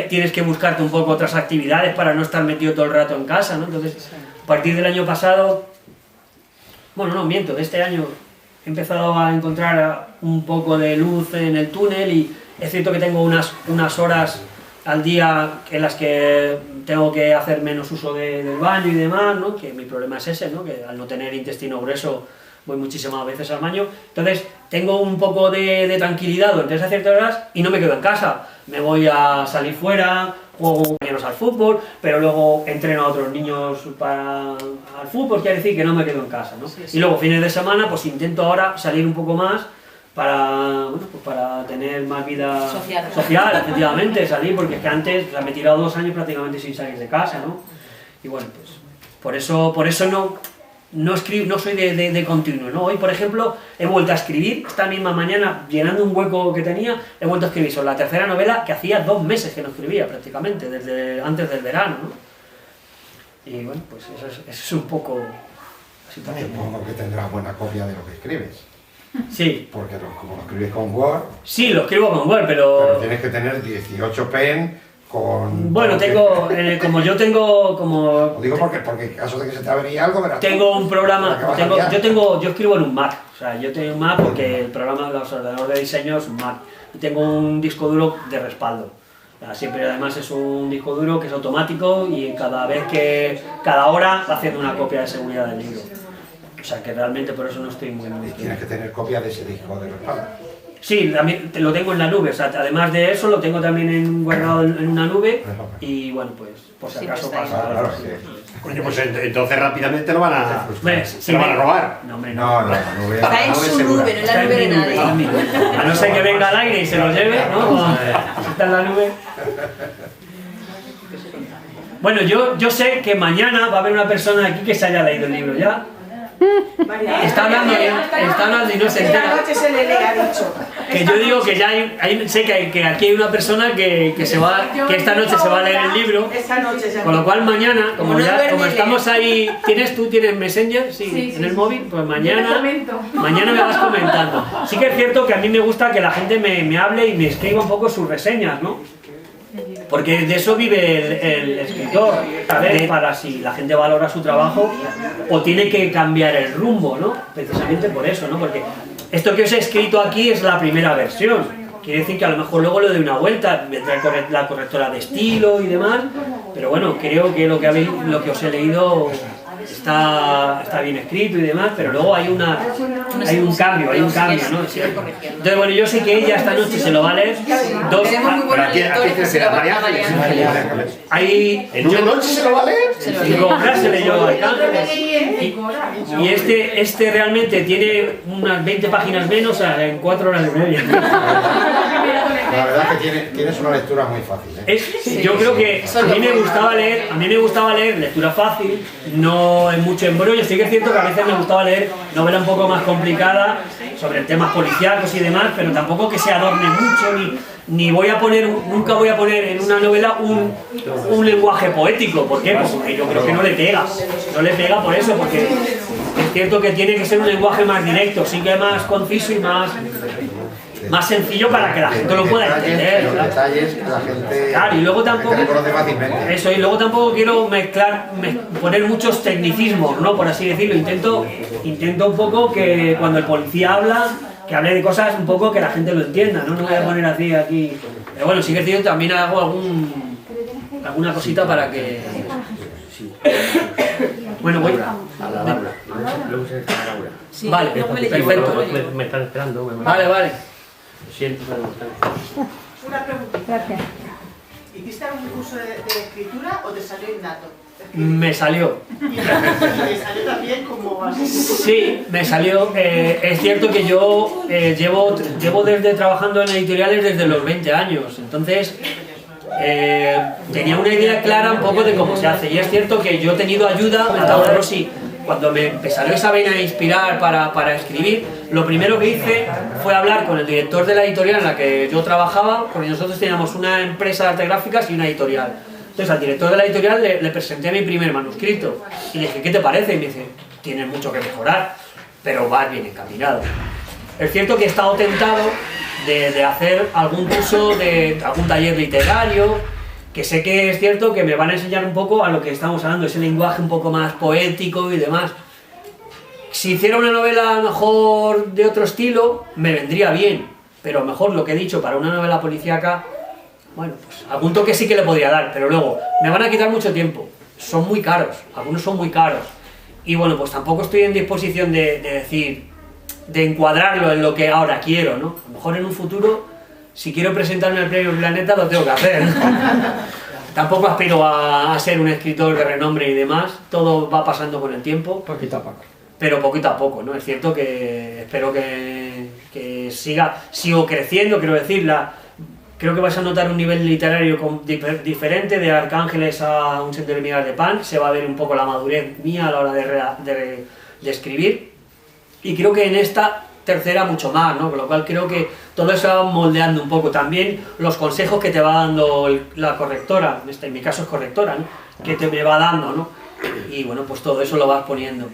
tienes que buscarte un poco otras actividades para no estar metido todo el rato en casa, ¿no? Entonces, a partir del año pasado, de este año he empezado a encontrar un poco de luz en el túnel, y es cierto que tengo unas horas al día en las que tengo que hacer menos uso del baño y demás, ¿no? Que mi problema es ese, ¿no? Que al no tener intestino grueso voy muchísimas veces al baño, entonces tengo un poco de tranquilidad durante esas ciertas horas y no me quedo en casa, me voy a salir fuera, juego con compañeros al fútbol, pero luego entreno a otros niños al fútbol, quiere decir que no me quedo en casa, ¿no? Sí. Y luego fines de semana pues intento ahora salir un poco más para tener más vida social, efectivamente, salir, porque es que antes me he tirado 2 años prácticamente sin salir de casa, ¿no? Y bueno, pues por eso no soy de continuo, ¿no? Hoy, por ejemplo, he vuelto a escribir, esta misma mañana, llenando un hueco que tenía, he vuelto a escribir sobre la tercera novela que hacía 2 meses que no escribía prácticamente, desde antes del verano, ¿no? Y bueno, pues eso es un poco la situación. Supongo que tendrás buena copia de lo que escribes. Sí. Porque como lo escribes con Word... Sí, lo escribo con Word, pero... Pero tienes que tener 18 pen con... Bueno, tengo... como yo tengo... Lo digo porque en caso de que se te avería algo... Verás tengo un programa... Yo escribo en un Mac. O sea, yo tengo un Mac porque el programa del ordenador de diseño es un Mac. Y tengo un disco duro de respaldo. O sea, siempre además es un disco duro que es automático y cada hora va haciendo una copia de seguridad del libro. O sea, que realmente por eso no estoy muy... Tienes que tener copia de ese disco de respaldo. Sí, también lo tengo en la nube, o sea, además de eso lo tengo también guardado en una nube y bueno, pues por si acaso pasa algo. Coño, pues entonces rápidamente lo van a... ¿Se lo van a robar? No, hombre, no, la nube... Está en su nube, no en la nube de nadie. A no ser que venga al aire y se lo lleve, ¿no? Si está en la nube... Bueno, yo sé que mañana va a haber una persona aquí que se haya leído el libro ya. Está hablando y no se entera. Esta noche se le ha dicho. Que yo digo que ya sé que aquí hay una persona que esta noche se va a leer el libro. Con lo cual mañana, como estamos ahí, ¿tienes Messenger? Sí, en el móvil, pues mañana me vas comentando. Sí que es cierto que a mí me gusta que la gente me hable y me escriba un poco sus reseñas, ¿no? Porque de eso vive el escritor, ¿sabes? Para si la gente valora su trabajo o tiene que cambiar el rumbo, ¿no? Precisamente por eso, ¿no? Porque esto que os he escrito aquí es la primera versión. Quiere decir que a lo mejor luego le doy una vuelta, vendrá la correctora de estilo y demás, pero bueno, creo que lo que os he leído está bien escrito y demás, pero luego hay un cambio, ¿no? Entonces, bueno, yo sé que ella esta noche se lo va a leer. ¿En una noche se lo va a leer? Y comprársele yo al y este realmente tiene unas 20 páginas menos en 4 horas y media. La verdad es que tienes una lectura muy fácil, ¿eh? Yo creo que a mí me gustaba leer lectura fácil, no es mucho embrollo. Sí que es cierto que a veces me gustaba leer novela un poco más complicada sobre temas policíacos y demás, pero tampoco que se adorne mucho, ni nunca voy a poner en una novela un lenguaje poético. ¿Por qué? Pues porque yo creo que no le pega por eso, porque es cierto que tiene que ser un lenguaje más directo, sí que más conciso y más sencillo para que la gente lo pueda entender. Los detalles que la gente... Claro, y luego tampoco quiero poner muchos tecnicismos, ¿no? Por así decirlo. Intento un poco que cuando el policía habla, que hable de cosas un poco que la gente lo entienda, ¿no? No voy a poner así aquí... Pero bueno, sí que es cierto, también hago alguna cosita para que... Bueno, voy a la Laura. Luego se está Laura. Sí, vale, perfecto. Me están esperando. Vale. Lo siento, pero... Una pregunta. Gracias. ¿Hiciste algún curso de escritura o te salió innato? Me salió. ¿Y te salió también como así? Sí, me salió. Es cierto que yo llevo desde trabajando en editoriales desde los 20 años. Entonces... tenía una idea clara un poco de cómo se hace, y es cierto que yo he tenido ayuda a la hora, sí, cuando me salió esa vena de inspirar para escribir, lo primero que hice fue hablar con el director de la editorial en la que yo trabajaba, porque nosotros teníamos una empresa de artes gráficas y una editorial. Entonces al director de la editorial le presenté mi primer manuscrito y le dije, ¿qué te parece? Y me dice, tienes mucho que mejorar, pero vas bien encaminado. Es cierto que he estado tentado de hacer algún curso, de algún taller literario, que sé que es cierto que me van a enseñar un poco a lo que estamos hablando, ese lenguaje un poco más poético y demás. Si hiciera una novela a lo mejor de otro estilo, me vendría bien, pero a lo mejor lo que he dicho para una novela policíaca, bueno, pues algún toque sí que le podría dar, pero luego me van a quitar mucho tiempo, son muy caros, algunos son muy caros, y bueno, pues tampoco estoy en disposición de encuadrarlo en lo que ahora quiero, ¿no? A lo mejor en un futuro, si quiero presentarme al Premio Planeta, lo tengo que hacer. Tampoco aspiro a ser un escritor de renombre y demás, todo va pasando con el tiempo. Poquito a poco. Pero poquito a poco, ¿no? Es cierto que espero que sigo creciendo, quiero decir, creo que vais a notar un nivel literario diferente, de Arcángeles a Un sendero de migas de pan, se va a ver un poco la madurez mía a la hora de escribir, y creo que en esta tercera mucho más, ¿no? Con lo cual creo que todo eso va moldeando un poco. También los consejos que te va dando la correctora, en mi caso es correctora, ¿no? Que te me va dando, ¿no? Y bueno, pues todo eso lo vas poniendo.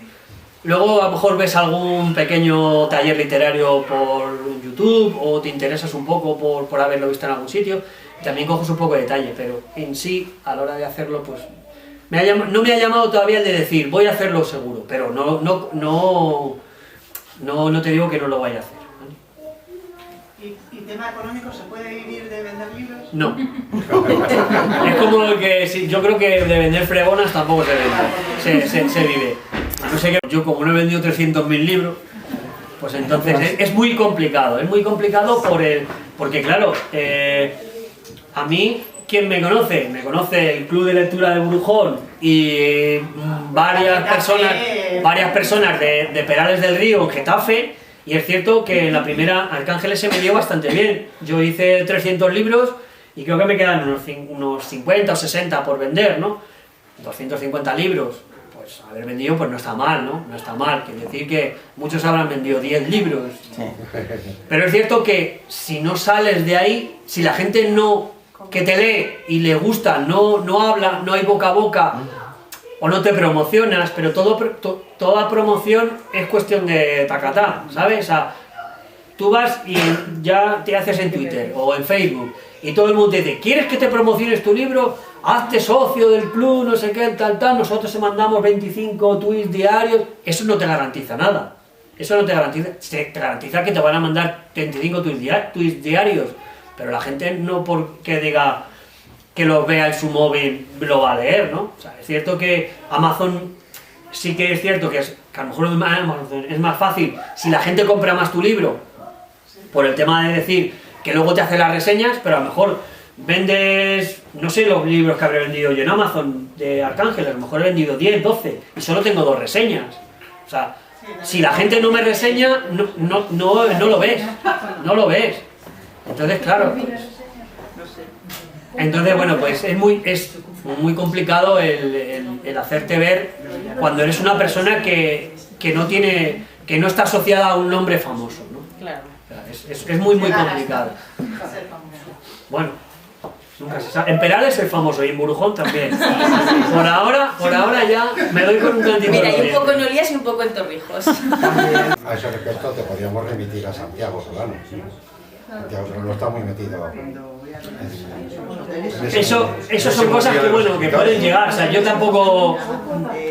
Luego a lo mejor ves algún pequeño taller literario por YouTube, o te interesas un poco por haberlo visto en algún sitio, y también coges un poco de detalle, pero en sí, a la hora de hacerlo, pues no me ha llamado todavía el de decir, voy a hacerlo seguro, pero no te digo que no lo vaya a hacer. ¿Y tema económico, se puede vivir de vender libros? No. Es como que yo creo que de vender fregonas tampoco se vende, se vive. No sé qué, yo como no he vendido 300.000 libros, pues entonces es muy complicado porque claro, a mí, ¿quién me conoce? Me conoce el Club de Lectura de Brujón y varias personas de Perales del Río en Getafe, y es cierto que en la primera Arcángeles se me dio bastante bien. Yo hice 300 libros y creo que me quedan unos 50 o 60 por vender, ¿no? 250 libros, pues haber vendido pues no está mal, ¿no? No está mal, quiere decir que muchos habrán vendido 10 libros. Sí. Pero es cierto que si no sales de ahí, si la gente que te lee y le gusta, no habla, no hay boca a boca, o no te promocionas, pero toda promoción es cuestión de tacatá, ¿sabes? O sea, tú vas y ya te haces en Twitter o en Facebook y todo el mundo te dice, ¿quieres que te promociones tu libro? Hazte socio del club, no sé qué, tal, nosotros te mandamos 25 tweets diarios. Eso no te garantiza nada. Eso no te garantiza, te garantiza que te van a mandar 25 tweets diarios, pero la gente no porque diga que lo vea en su móvil lo va a leer, ¿no? O sea, es cierto que Amazon, sí que es cierto que a lo mejor Amazon es más fácil si la gente compra más tu libro, por el tema de decir que luego te hace las reseñas, pero a lo mejor vendes, no sé los libros que habré vendido yo en Amazon de Arcángeles, a lo mejor he vendido 10, 12 y solo tengo 2 reseñas. O sea, si la gente no me reseña, no lo ves, no lo ves. Entonces, claro, entonces, bueno, pues es muy complicado el hacerte ver cuando eres una persona que no está asociada a un nombre famoso, ¿no? Claro. Es muy complicado. Bueno, nunca se sabe. En Perales es famoso y en Brujón también. Por ahora ya me doy con un cantito. Mira, y un poco en Olías y un poco en Torrijos. A ese respecto te podríamos remitir a Santiago Solano. Santiago Solano está muy metido. Eso son cosas que pueden llegar. O sea, yo tampoco,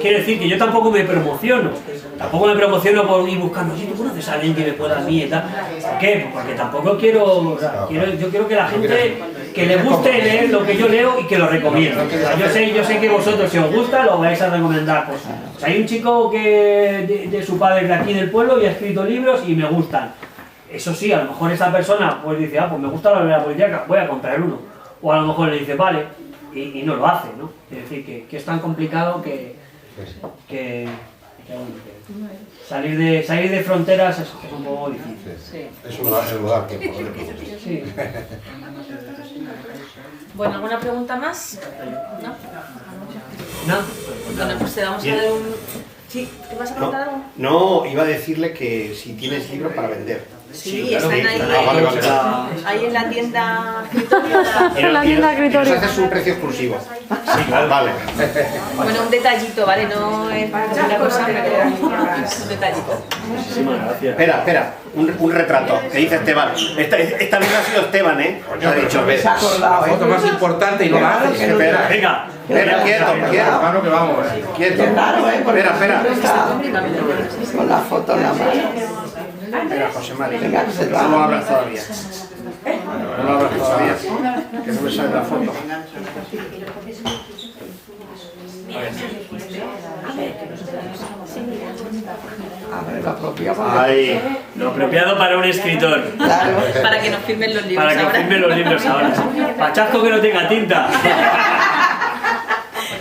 quiero decir que yo tampoco me promociono. Tampoco me promociono por ir buscando, oye, ¿tú conoces a alguien que me pueda a mí y tal? ¿Por qué? Porque tampoco quiero, yo quiero que la gente que le guste leer lo que yo leo y que lo recomiende. O sea, yo sé que vosotros, si os gusta, lo vais a recomendar. Pues, o sea, hay un chico que de su padre de aquí del pueblo y ha escrito libros y me gustan. Eso sí, a lo mejor esa persona pues dice, pues me gusta la novela policíaca, voy a comprar uno. O a lo mejor le dice, vale, y no lo hace, ¿no? Es decir, que es tan complicado que salir de fronteras es un poco difícil. Sí. Es un lugar que poder. Sí. Bueno, ¿alguna pregunta más? ¿No? ¿No? Bueno, pues te vamos a dar un... ¿Sí? ¿Te vas a contar algo? No, iba a decirle que si tienes libros para vender. Sí, claro, están ahí, ahí en la tienda En la tienda escritorio. Nos haces un precio exclusivo. Sí, claro. Vale. Bueno, un detallito, ¿vale? No es una cosa, pero un detallito. Muchísimas gracias. Espera, un retrato que dice Esteban. Esta vez ha sido Esteban, ¿eh? Ha dicho, ves, la foto más importante y no la haces. Espera, venga. Quieto. Claro que vamos, Quieto. Espera. Con la foto en la mano. Espera, José María. No lo abras todavía. No lo abras todavía. Que no me sale la foto. A ver, lo apropiado. Ahí. Lo apropiado para un escritor. Claro. Para que nos firmen los libros ahora. Para que firmen los libros ahora. Pachazco que no tenga tinta.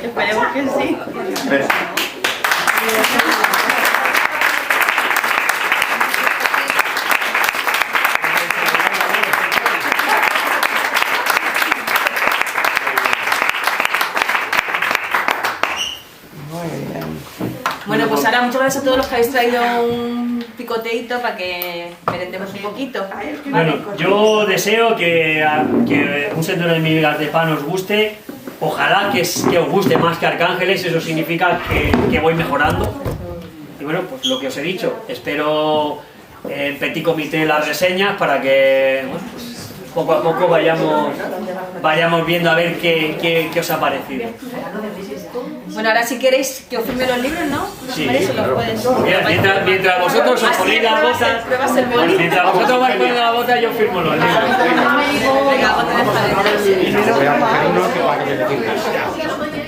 Esperemos que sí. Espera. Bueno, pues ahora muchas gracias a todos los que habéis traído un picoteito para que merendemos un poquito. Bueno, yo deseo que un sendero de migas de pan os guste. Ojalá que os guste más que Arcángeles, eso significa que voy mejorando. Y bueno, pues lo que os he dicho, espero en petit comité las reseñas para que bueno, pues, poco a poco vayamos viendo a ver qué os ha parecido. Bueno, ahora si queréis que os firme los libros, ¿no? Sí, María, claro. Mira, Mientras vosotros os ponéis las botas, mientras vosotros vais poniendo la bota, yo firmo los libros. Venga, Voy a coger uno que para que me lo firmes.